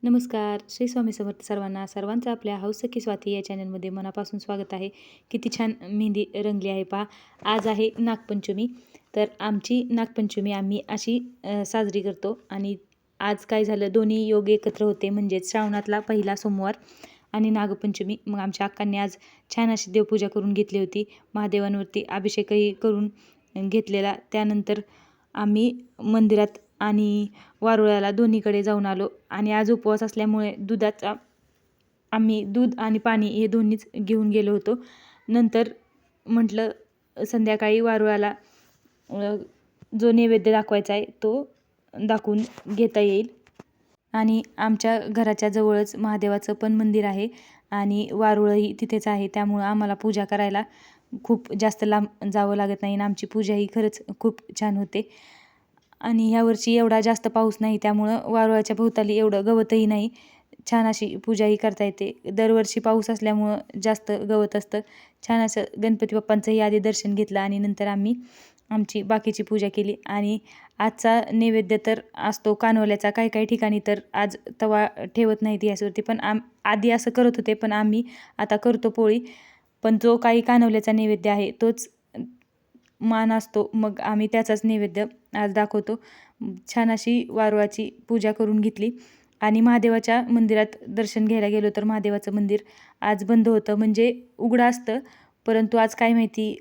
नमस्कार. श्री स्वामी समर्थ सर्वांना. सर्वांचं आपल्या हौस सखी स्वाती या चॅनलमध्ये मनापासून स्वागत आहे. किती छान मेहंदी रंगली आहे पहा. आज आहे नागपंचमी. तर आमची नागपंचमी आम्ही अशी साजरी करतो आणि आज काय झालं, दोन्ही योग एकत्र होते, म्हणजेच श्रावणातला पहिला सोमवार आणि नागपंचमी. मग आमच्या अक्कांनी आज छान अशी देवपूजा करून घेतली होती. महादेवांवरती अभिषेकही करून घेतलेला. त्यानंतर आम्ही मंदिरात आणि वारुळ्याला दोन्हीकडे जाऊन आलो आणि आज उपवास असल्यामुळे आम्ही दूध आणि पाणी हे दोन्हीच घेऊन गेलो होतो. नंतर म्हटलं संध्याकाळी वारुळ्याला जो नैवेद्य दाखवायचा आहे तो दाखवून घेता येईल. आणि आमच्या घराच्या जवळच महादेवाचं पण मंदिर आहे आणि वारुळही तिथेच आहे, त्यामुळं आम्हाला पूजा करायला खूप जास्त लांब जावं लागत नाही आणि आमची पूजा ही खरंच खूप छान होते. आणि ह्यावर्षी एवढा जास्त पाऊस नाही, त्यामुळं वारुळाच्या भोवताली एवढं गवतही नाही. छान अशी पूजाही करता येते. दरवर्षी पाऊस असल्यामुळं जास्त गवत असतं. छान असं गणपती बाप्पांचंही आधी दर्शन घेतलं आणि नंतर आम्ही आमची बाकीची पूजा केली. आणि आजचा नैवेद्य तर असतो कानवल्याचा. काही काही ठिकाणी तर आज तवा ठेवत नाहीत गॅसवरती, पण आधी असं करत होते, पण आम्ही आता करतो पोळी. पण जो काही कानवल्याचा नैवेद्य आहे तोच मान असतो, मग आम्ही त्याचाच नैवेद्य आज दाखवतो. छान अशी वारुळाची पूजा करून घेतली आणि महादेवाच्या मंदिरात दर्शन घ्यायला गेलो तर महादेवाचं मंदिर आज बंद होतं. म्हणजे उघडं असतं, परंतु आज काय माहिती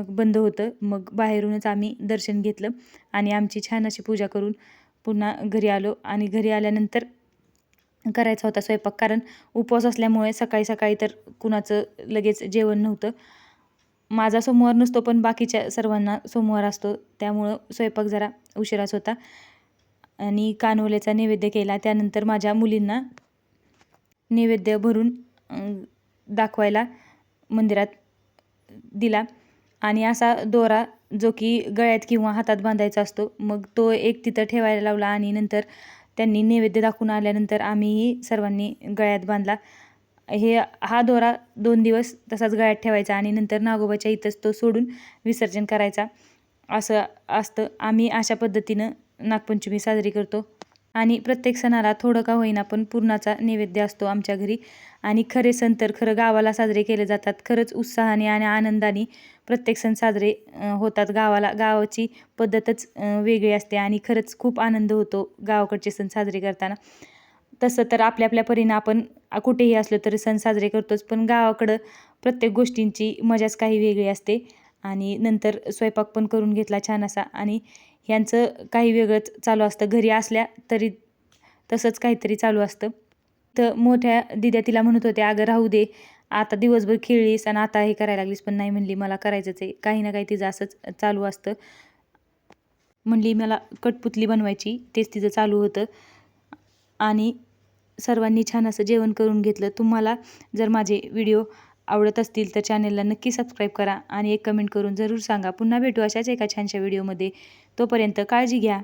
बंद होतं. मग बाहेरूनच आम्ही दर्शन घेतलं आणि आमची छान अशी पूजा करून पुन्हा घरी आलो. आणि घरी आल्यानंतर करायचा होता स्वयंपाक, कारण उपवास असल्यामुळे सकाळी सकाळी तर कुणाचं लगेच जेवण नव्हतं. माझा सोमवार नसतो, पण बाकीच्या सर्वांना सोमवार असतो, त्यामुळं स्वयंपाक जरा उशिराच होता. आणि कानोल्याचा नैवेद्य केला. त्यानंतर माझ्या मुलींना नैवेद्य भरून दाखवायला मंदिरात दिला. आणि असा दोरा जो की गळ्यात किंवा हातात बांधायचा असतो, मग तो एक तिथं ठेवायला लावला आणि नंतर त्यांनी नैवेद्य दाखवून आल्यानंतर आम्हीही सर्वांनी गळ्यात बांधला. हा दोरा 2 दिवस तसाच गळ्यात ठेवायचा आणि नंतर नागोबाच्या इथंच तो सोडून विसर्जन करायचा, असं असतं. आम्ही अशा पद्धतीनं नागपंचमी साजरी करतो. आणि प्रत्येक सणाला थोडं का होईना पण पुरणाचा नैवेद्य असतो आमच्या घरी. आणि खरे सण तर खरं गावाला साजरे केले जातात. खरंच उत्साहाने आणि आनंदाने प्रत्येक सण साजरे होतात. गावाची पद्धतच वेगळी असते आणि खरंच खूप आनंद होतो गावाकडचे सण साजरे करताना. तसं तर आपल्या आपल्या परीनं आपण कुठेही असलो तरी सण साजरे करतोच, पण गावाकडं प्रत्येक गोष्टींची मजाच काही वेगळी असते. आणि नंतर स्वयंपाक पण करून घेतला छान असा. आणि ह्यांचं काही वेगळंच चालू असतं. घरी असल्या तरी तसंच काहीतरी चालू असतं. तर मोठ्या दिद्या तिला म्हणत होत्या, अगं राहू दे, आता दिवसभर खेळलीस आणि आता हे करायला लागलीस. पण नाही म्हणली, मला करायचंच आहे. काही ना काही तिचं असंच चालू असतं. म्हणली मला कठपुतली बनवायची, तेच तिचं चालू होतं. आणि सर्वांनी छान असं जेवण करून घेतलं. तुम्हाला जर माझे व्हिडिओ आवडत असतील तर चॅनलला नक्की सबस्क्राईब करा आणि एक कमेंट करून जरूर सांगा. पुन्हा भेटू अशाच एका छानशा व्हिडिओमध्ये. तोपर्यंत काळजी घ्या.